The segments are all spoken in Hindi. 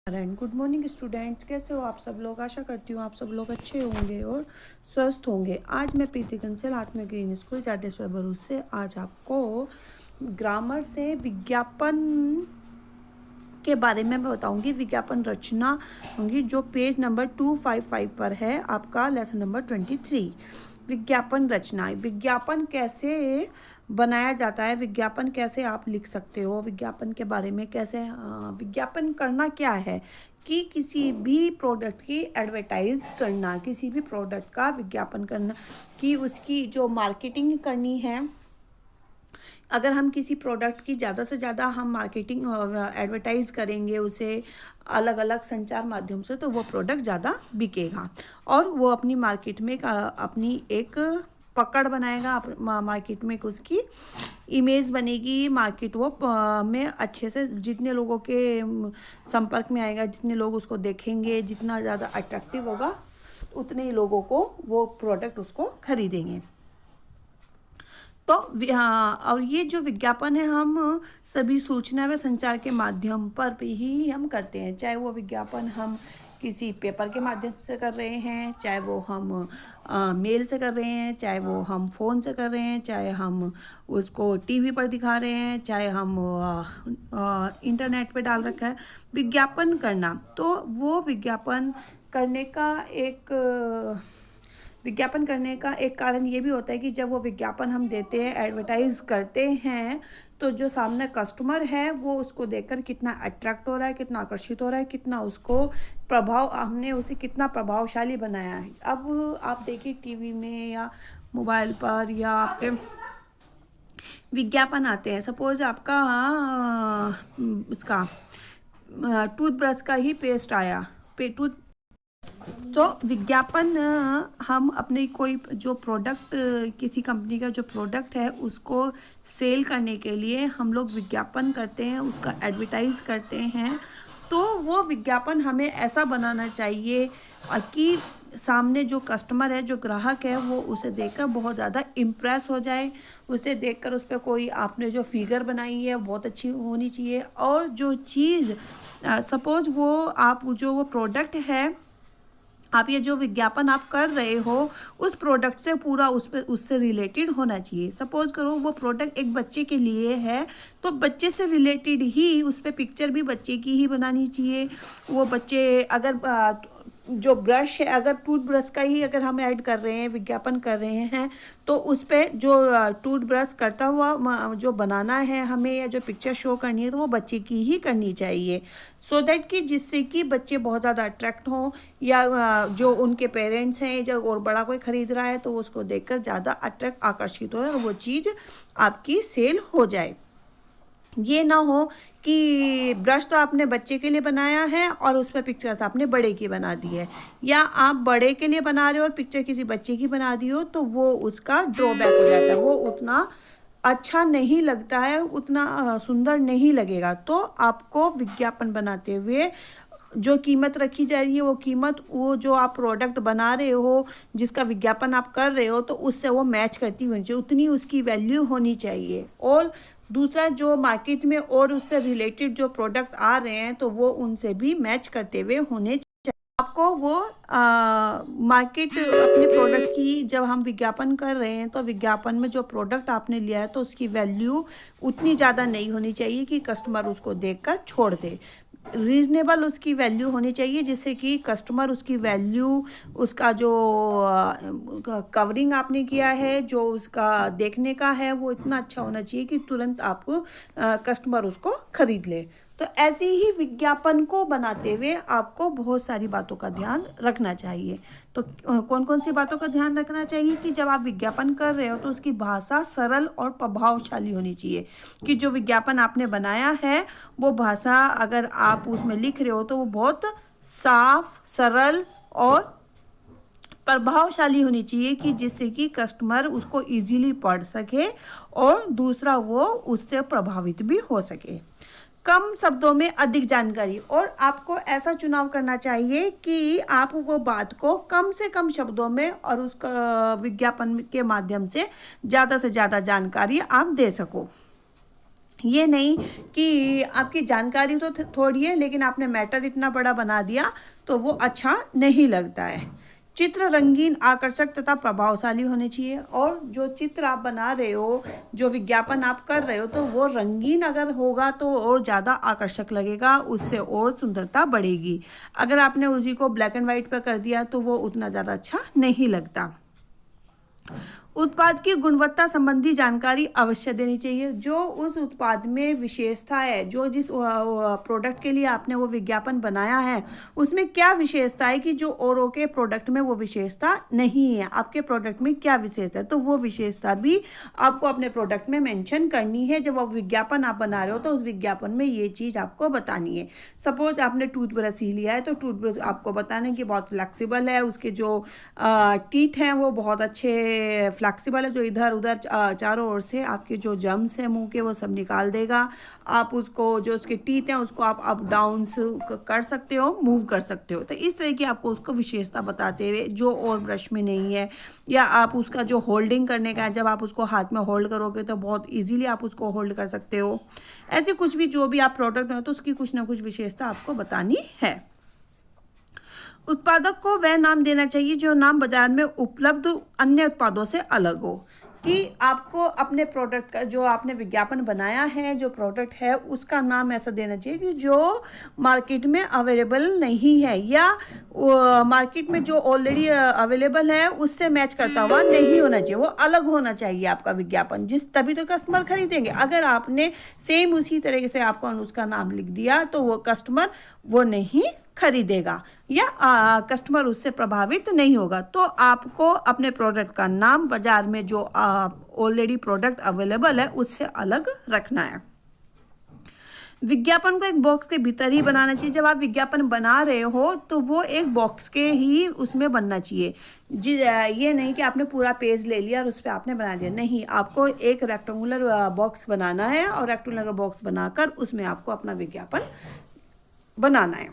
एंड गुड मॉर्निंग स्टूडेंट्स, कैसे हो आप सब लोग। आशा करती हूँ आप सब लोग अच्छे होंगे और स्वस्थ होंगे। आज मैं प्रीति कंसल आत्मा ग्रीन स्कूल जाडेश्वर भरूच से आज आपको ग्रामर से विज्ञापन के बारे में मैं बताऊंगी। विज्ञापन रचना होंगी जो पेज नंबर 255 पर है, आपका लेसन नंबर 23। विज्ञापन रचना, विज्ञापन कैसे बनाया जाता है, विज्ञापन कैसे आप लिख सकते हो, विज्ञापन के बारे में कैसे विज्ञापन करना क्या है कि किसी भी प्रोडक्ट की एडवर्टाइज करना, किसी भी प्रोडक्ट का विज्ञापन करना, कि उसकी जो मार्केटिंग करनी है। अगर हम किसी प्रोडक्ट की ज़्यादा से ज़्यादा हम मार्केटिंग एडवर्टाइज करेंगे उसे अलग अलग संचार माध्यम से, तो वो प्रोडक्ट ज़्यादा बिकेगा और वो अपनी मार्केट में अपनी एक पकड़ बनाएगा, मार्केट में उसकी इमेज बनेगी। मार्केट वो में अच्छे से जितने लोगों के संपर्क में आएगा, जितने लोग उसको देखेंगे, जितना ज़्यादा अट्रैक्टिव होगा उतने ही लोगों को वो प्रोडक्ट उसको खरीदेंगे। तो और ये जो विज्ञापन है हम सभी सूचना व संचार के माध्यम पर भी ही हम करते हैं, चाहे वो विज्ञापन हम किसी पेपर के माध्यम से कर रहे हैं, चाहे वो हम मेल से कर रहे हैं, चाहे वो हम फ़ोन से कर रहे हैं, चाहे हम उसको टीवी पर दिखा रहे हैं, चाहे हम इंटरनेट पे डाल रखा है। विज्ञापन करना, तो वो विज्ञापन करने का एक कारण ये भी होता है कि जब वो विज्ञापन हम देते हैं, एडवर्टाइज करते हैं, तो जो सामने कस्टमर है वो उसको देखकर कितना अट्रैक्ट हो रहा है, कितना आकर्षित हो रहा है, कितना उसको हमने उसे कितना प्रभावशाली बनाया है। अब आप देखिए टीवी में या मोबाइल पर या आपके विज्ञापन आते हैं। सपोज आपका उसका टूथब्रश का ही पेस्ट आया, टूथ तो विज्ञापन हम अपने कोई जो प्रोडक्ट, किसी कंपनी का जो प्रोडक्ट है उसको सेल करने के लिए हम लोग विज्ञापन करते हैं, उसका एडवर्टाइज करते हैं। तो वो विज्ञापन हमें ऐसा बनाना चाहिए कि सामने जो कस्टमर है, जो ग्राहक है, वो उसे देखकर बहुत ज़्यादा इम्प्रेस हो जाए। उसे देखकर उस पर कोई आपने जो फिगर बनाई है बहुत अच्छी होनी चाहिए। और जो चीज़ सपोज वो प्रोडक्ट है, आप ये जो विज्ञापन आप कर रहे हो उस प्रोडक्ट से पूरा उससे रिलेटेड होना चाहिए। सपोज करो वो प्रोडक्ट एक बच्चे के लिए है, तो बच्चे से रिलेटेड ही उस पर पिक्चर भी बच्चे की ही बनानी चाहिए। वो बच्चे अगर जो ब्रश है, अगर टूथब्रश का ही अगर हम ऐड कर रहे हैं, विज्ञापन कर रहे हैं, तो उस पर जो टूथब्रश करता हुआ जो बनाना है हमें, या जो पिक्चर शो करनी है, तो वो बच्चे की ही करनी चाहिए। सो दैट कि जिससे कि बच्चे बहुत ज़्यादा अट्रैक्ट हों, या जो उनके पेरेंट्स हैं जब और बड़ा कोई ख़रीद रहा है तो उसको देखकर ज़्यादा आकर्षित हो और वो चीज़ आपकी सेल हो जाए। ये ना हो कि ब्रश तो आपने बच्चे के लिए बनाया है और उस पर पिक्चर्स आपने बड़े की बना दी है, या आप बड़े के लिए बना रहे हो और पिक्चर किसी बच्चे की बना दी हो, तो वो उसका ड्रॉबैक हो जाता है, वो उतना अच्छा नहीं लगता है, उतना सुंदर नहीं लगेगा। तो आपको विज्ञापन बनाते हुए जो कीमत रखी जा रही है, वो कीमत वो जो आप प्रोडक्ट बना रहे हो, जिसका विज्ञापन आप कर रहे हो, तो उससे वो मैच करती होनी चाहिए, उतनी उसकी वैल्यू होनी चाहिए। और दूसरा, जो मार्केट में और उससे रिलेटेड जो प्रोडक्ट आ रहे हैं, तो वो उनसे भी मैच करते हुए होने चाहिए। आपको वो मार्केट अपने प्रोडक्ट की जब हम विज्ञापन कर रहे हैं, तो विज्ञापन में जो प्रोडक्ट आपने लिया है तो उसकी वैल्यू उतनी ज़्यादा नहीं होनी चाहिए कि कस्टमर उसको देखकर छोड़ दे। रीज़नेबल उसकी वैल्यू होनी चाहिए, जिससे कि कस्टमर उसकी वैल्यू, उसका जो कवरिंग आपने किया है, जो उसका देखने का है, वो इतना अच्छा होना चाहिए कि तुरंत आपको कस्टमर उसको खरीद ले। तो ऐसे ही विज्ञापन को बनाते हुए आपको बहुत सारी बातों का ध्यान रखना चाहिए। तो कौन कौन सी बातों का ध्यान रखना चाहिए कि जब आप विज्ञापन कर रहे हो तो उसकी भाषा सरल और प्रभावशाली होनी चाहिए, कि जो विज्ञापन आपने बनाया है वो भाषा अगर आप उसमें लिख रहे हो तो वो बहुत साफ, सरल और प्रभावशाली होनी चाहिए, कि जिससे कि कस्टमर उसको इजीली पढ़ सके और दूसरा वो उससे प्रभावित भी हो सके। कम शब्दों में अधिक जानकारी, और आपको ऐसा चुनाव करना चाहिए कि आप वो बात को कम से कम शब्दों में और उसका विज्ञापन के माध्यम से ज़्यादा जानकारी आप दे सको। ये नहीं कि आपकी जानकारी तो थोड़ी है लेकिन आपने मैटर इतना बड़ा बना दिया, तो वो अच्छा नहीं लगता है। चित्र रंगीन, आकर्षक तथा प्रभावशाली होने चाहिए। और जो चित्र आप बना रहे हो, जो विज्ञापन आप कर रहे हो, तो वो रंगीन अगर होगा तो और ज़्यादा आकर्षक लगेगा, उससे और सुंदरता बढ़ेगी। अगर आपने उसी को ब्लैक एंड वाइट पर कर दिया तो वो उतना ज़्यादा अच्छा नहीं लगता। उत्पाद की गुणवत्ता संबंधी जानकारी अवश्य देनी चाहिए। जो उस उत्पाद में विशेषता है, जो जिस प्रोडक्ट के लिए आपने वो विज्ञापन बनाया है, उसमें क्या विशेषता है कि जो औरों के प्रोडक्ट में वो विशेषता नहीं है, आपके प्रोडक्ट में क्या विशेषता है, तो वो विशेषता भी आपको अपने प्रोडक्ट में मेंशन करनी है। जब वो विज्ञापन आप बना रहे हो तो उस विज्ञापन में ये चीज़ आपको बतानी है। सपोज आपने टूथब्रश ही लिया है तो टूथब्रश आपको बताना है कि बहुत फ्लेक्सिबल है, उसके जो टीथ हैं वो बहुत अच्छे फ्लेक्सिबल है, जो इधर उधर चारों ओर से आपके जो जर्म्स हैं मुंह के वो सब निकाल देगा। आप उसको जो उसके टीथ हैं उसको आप अप डाउन्स कर सकते हो, मूव कर सकते हो। तो इस तरह की आपको उसको विशेषता बताते हुए जो और ब्रश में नहीं है, या आप उसका जो होल्डिंग करने का है, जब आप उसको हाथ में होल्ड करोगे तो बहुत ईजीली आप उसको होल्ड कर सकते हो। ऐसे कुछ भी जो भी आप प्रोडक्ट में हो तो उसकी कुछ ना कुछ विशेषता आपको बतानी है। उत्पादक को वह नाम देना चाहिए जो नाम बाजार में उपलब्ध अन्य उत्पादों से अलग हो। कि आपको अपने प्रोडक्ट का, जो आपने विज्ञापन बनाया है, जो प्रोडक्ट है, उसका नाम ऐसा देना चाहिए कि जो मार्केट में अवेलेबल नहीं है, या मार्केट में जो ऑलरेडी अवेलेबल है उससे मैच करता हुआ नहीं होना चाहिए, वो अलग होना चाहिए आपका विज्ञापन, तभी तो कस्टमर खरीदेंगे। अगर आपने सेम उसी तरीके से आपको उसका नाम लिख दिया तो वो कस्टमर वो नहीं खरीदेगा, या कस्टमर उससे प्रभावित नहीं होगा। तो आपको अपने प्रोडक्ट का नाम बाजार में जो ऑलरेडी प्रोडक्ट अवेलेबल है उससे अलग रखना है। विज्ञापन को एक बॉक्स के भीतर ही बनाना चाहिए। जब आप विज्ञापन बना रहे हो तो वो एक बॉक्स के ही उसमें बनना चाहिए। ये नहीं कि आपने पूरा पेज ले लिया और उस पर आपने बना दिया, नहीं, आपको एक रेक्टेंगुलर बॉक्स बनाना है और रेक्टेंगुलर बॉक्स बनाकर उसमें आपको अपना विज्ञापन बनाना है।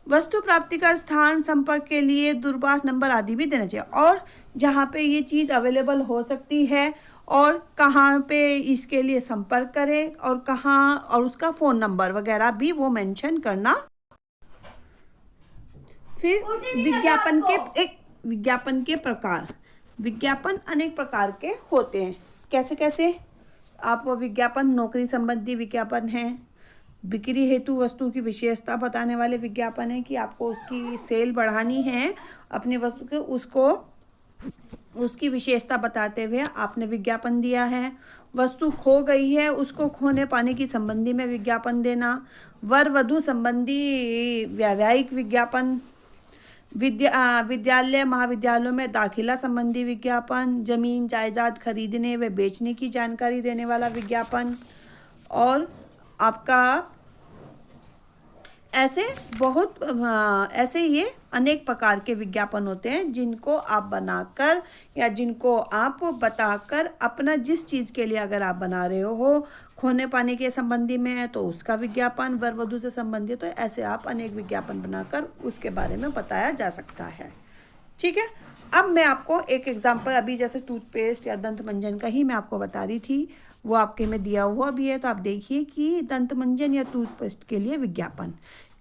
वस्तु प्राप्ति का स्थान, संपर्क के लिए दूरभाष नंबर आदि भी देना चाहिए, और जहाँ पे ये चीज़ अवेलेबल हो सकती है और कहाँ पे इसके लिए संपर्क करें और कहाँ, और उसका फ़ोन नंबर वगैरह भी वो मेंशन करना। फिर विज्ञापन के प्रकार। विज्ञापन अनेक प्रकार के होते हैं। कैसे कैसे? आप वो विज्ञापन नौकरी संबंधी विज्ञापन है, बिक्री हेतु वस्तु की विशेषता बताने वाले विज्ञापन है कि आपको उसकी सेल बढ़ानी है अपनी वस्तु के, उसको उसकी विशेषता बताते हुए आपने विज्ञापन दिया है। वस्तु खो गई है, उसको खोने पाने की संबंधी में विज्ञापन देना। वर वधु संबंधी व्यावसायिक विज्ञापन। विद्यालय महाविद्यालयों में दाखिला संबंधी विज्ञापन। जमीन जायदाद खरीदने व बेचने की जानकारी देने वाला विज्ञापन। और आपका ऐसे ये अनेक प्रकार के विज्ञापन होते हैं जिनको आप बनाकर या जिनको आप बताकर अपना जिस चीज़ के लिए अगर आप बना रहे हो, खोने पाने के संबंधी में है तो उसका विज्ञापन, वर वधु से संबंधित, तो ऐसे आप अनेक विज्ञापन बनाकर उसके बारे में बताया जा सकता है। ठीक है। अब मैं आपको एक एग्जांपल, अभी जैसे टूथपेस्ट या दंत मंजन का ही मैं आपको बता रही थी, वो आपके में दिया हुआ भी है, तो आप देखिए कि दंत मंजन या टूथपेस्ट के लिए विज्ञापन।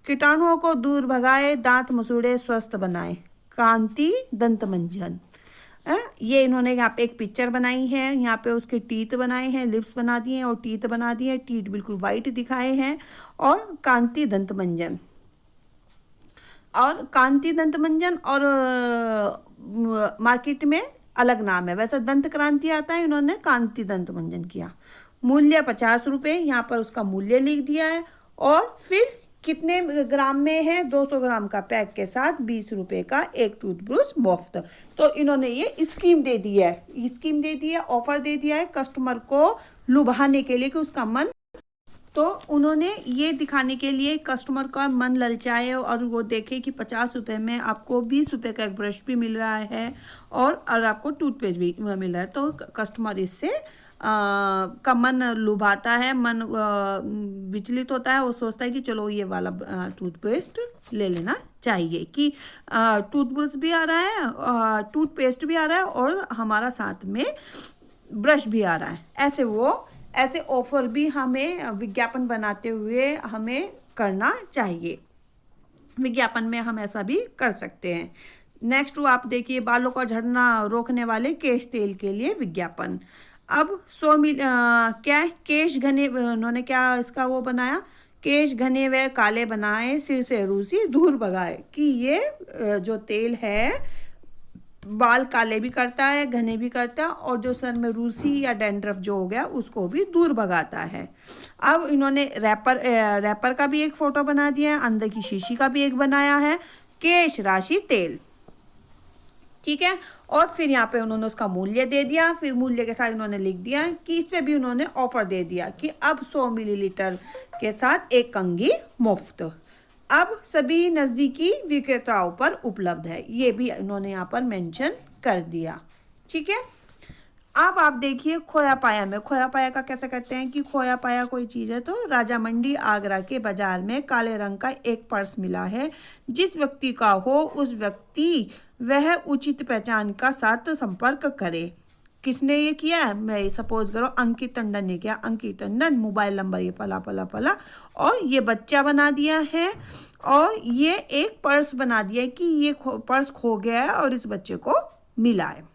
कीटाणुओं को दूर भगाए, दांत मसूड़े स्वस्थ बनाए, कांति दंत मंजन। ये इन्होंने यहाँ पे एक पिक्चर बनाई है, यहाँ पे उसके टीथ बनाए हैं, लिप्स बना दिए हैं और टीथ बना दिए हैं, टीथ बिल्कुल वाइट दिखाए हैं, और कांति दंत मंजन। और कांति दंत मंजन और मार्केट में अलग नाम है, वैसे दंत क्रांति आता है, इन्होंने कांति दंत मंजन किया। मूल्य 50 रुपये, यहाँ पर उसका मूल्य लिख दिया है। और फिर कितने ग्राम में है? 200 ग्राम का पैक के साथ 20 रुपये का एक टूथब्रश मुफ्त। तो इन्होंने ये स्कीम दे दी है, ऑफर दे दिया है कस्टमर को लुभाने के लिए कि उसका मन, तो उन्होंने ये दिखाने के लिए कस्टमर का मन ललचाए और वो देखे कि 50 रुपये में आपको 20 रुपये का एक ब्रश भी मिल रहा है और आपको टूथपेस्ट भी मिल रहा है, तो कस्टमर इससे का मन लुभाता है, मन विचलित होता है, वो सोचता है कि चलो ये वाला टूथपेस्ट ले लेना चाहिए, कि टूथब्रश भी आ रहा है, टूथपेस्ट भी आ रहा है और हमारा साथ में ब्रश भी आ रहा है। ऐसे वो ऐसे ऑफर भी हमें विज्ञापन बनाते हुए हमें करना चाहिए। विज्ञापन में हम ऐसा भी कर सकते हैं। नेक्स्ट आप देखिए, बालों का झड़ना रोकने वाले केश तेल के लिए विज्ञापन। अब 100 क्या है, केश घने, उन्होंने क्या इसका वो बनाया, केश घने व काले बनाए, सिर से रूसी दूर भगाए, कि ये जो तेल है बाल काले भी करता है, घने भी करता है, और जो सर में रूसी या डैंड्रफ जो हो गया उसको भी दूर भगाता है। अब इन्होंने रैपर का भी एक फोटो बना दिया है, अंदर की शीशी का भी एक बनाया है, केश राशि तेल, ठीक है। और फिर यहाँ पे उन्होंने उसका मूल्य दे दिया, फिर मूल्य के साथ उन्होंने लिख दिया कि इस पे भी उन्होंने ऑफर दे दिया कि अब 100 मिलीलीटर के साथ एक कंघी मुफ्त, अब सभी नज़दीकी विक्रेताओं पर उपलब्ध है, ये भी उन्होंने यहाँ पर मेंशन कर दिया, ठीक है। अब आप देखिए खोया पाया में, खोया पाया का कैसे करते हैं कि खोया पाया कोई चीज़ है तो राजा मंडी आगरा के बाजार में काले रंग का एक पर्स मिला है, जिस व्यक्ति का हो उस व्यक्ति वह उचित पहचान का साथ संपर्क करे। किसने ये किया है, मैं सपोज करो अंकित टंडन ने किया, अंकित टंडन, मोबाइल नंबर ये पला पला पला, और ये बच्चा बना दिया है, और ये एक पर्स बना दिया है कि ये पर्स खो गया है और इस बच्चे को मिला है।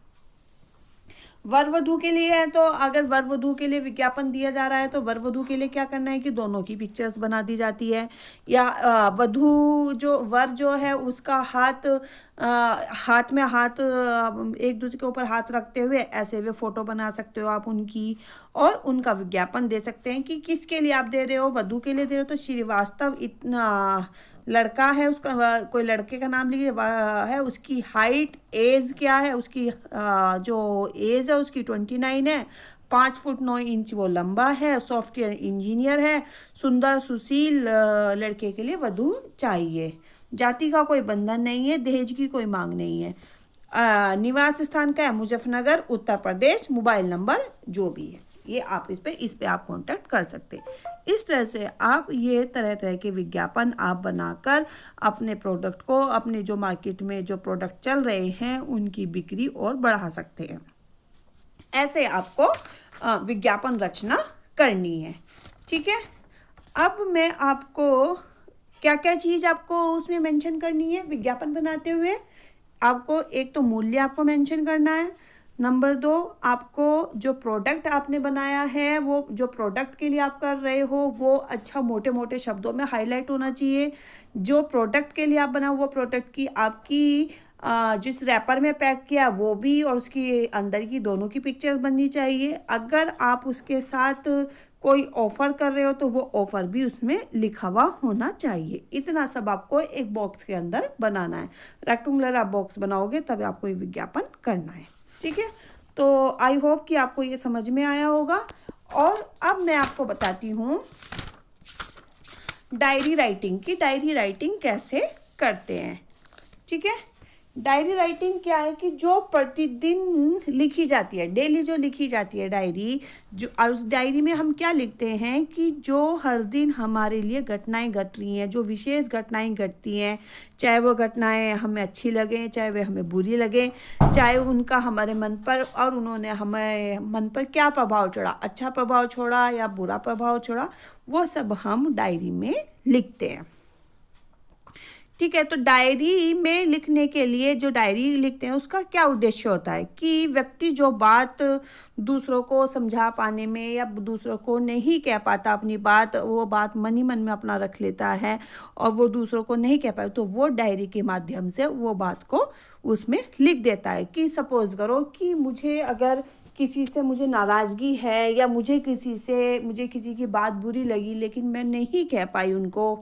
वर वधू के लिए है, तो अगर वर वधू के लिए विज्ञापन दिया जा रहा है तो वर वधू के लिए क्या करना है कि दोनों की पिक्चर्स बना दी जाती है, या वधू जो वर जो है उसका हाथ हाथ में हाथ एक दूसरे के ऊपर हाथ रखते हुए ऐसे वे फोटो बना सकते हो आप उनकी, और उनका विज्ञापन दे सकते हैं कि किसके लिए आप दे रहे हो, वधू के लिए दे रहे हो तो श्रीवास्तव इतना लड़का है, उसका कोई लड़के का नाम लीजिए है, उसकी हाइट एज क्या है, उसकी जो एज है उसकी 29 है, 5 फुट 9 इंच वो लंबा है, सॉफ्टवेयर इंजीनियर है, सुंदर सुशील लड़के के लिए वधू चाहिए। जाति का कोई बंधन नहीं है, दहेज की कोई मांग नहीं है। निवास स्थान का है मुजफ्फरनगर उत्तर प्रदेश, मोबाइल नंबर जो भी है ये आप इस पे आप कांटेक्ट कर सकते हैं। इस तरह से आप ये तरह तरह के विज्ञापन आप बनाकर अपने प्रोडक्ट को, अपने जो मार्केट में जो प्रोडक्ट चल रहे हैं उनकी बिक्री और बढ़ा सकते हैं। ऐसे आपको विज्ञापन रचना करनी है, ठीक है। अब मैं आपको क्या क्या चीज़ आपको उसमें मेंशन करनी है विज्ञापन बनाते हुए, आपको एक तो मूल्य आपको मेंशन करना है, नंबर 2 आपको जो प्रोडक्ट आपने बनाया है वो जो प्रोडक्ट के लिए आप कर रहे हो वो अच्छा मोटे मोटे शब्दों में हाईलाइट होना चाहिए। जो प्रोडक्ट के लिए आप बनाओ वो प्रोडक्ट की आपकी जिस रैपर में पैक किया वो भी और उसकी अंदर की दोनों की पिक्चर्स बननी चाहिए। अगर आप उसके साथ कोई ऑफ़र कर रहे हो तो वो ऑफ़र भी उसमें लिखा हुआ होना चाहिए। इतना सब आपको एक बॉक्स के अंदर बनाना है। रेक्टेंगुलर आप बॉक्स बनाओगे तब आपको ये विज्ञापन करना है, ठीक है। तो आई होप कि आपको ये समझ में आया होगा। और अब मैं आपको बताती हूँ डायरी राइटिंग की, डायरी राइटिंग कैसे करते हैं, ठीक है। डायरी राइटिंग क्या है कि जो प्रतिदिन लिखी जाती है, डेली जो लिखी जाती है डायरी, जो उस डायरी में हम क्या लिखते हैं कि जो हर दिन हमारे लिए घटनाएं घट रही हैं, जो विशेष घटनाएं घटती हैं, चाहे वो घटनाएं हमें अच्छी लगें, चाहे वे हमें बुरी लगें, चाहे उनका हमारे मन पर और उन्होंने हमें मन पर क्या प्रभाव छोड़ा, अच्छा प्रभाव छोड़ा या बुरा प्रभाव छोड़ा, वो सब हम डायरी में लिखते हैं, ठीक है। तो डायरी में लिखने के लिए जो डायरी लिखते हैं उसका क्या उद्देश्य होता है कि व्यक्ति जो बात दूसरों को समझा पाने में या दूसरों को नहीं कह पाता अपनी बात, वो बात मन ही मन में अपना रख लेता है और वो दूसरों को नहीं कह पाए, तो वो डायरी के माध्यम से वो बात को उसमें लिख देता है। कि सपोज करो कि मुझे अगर किसी से मुझे नाराज़गी है या मुझे किसी की बात बुरी लगी लेकिन मैं नहीं कह पाई उनको,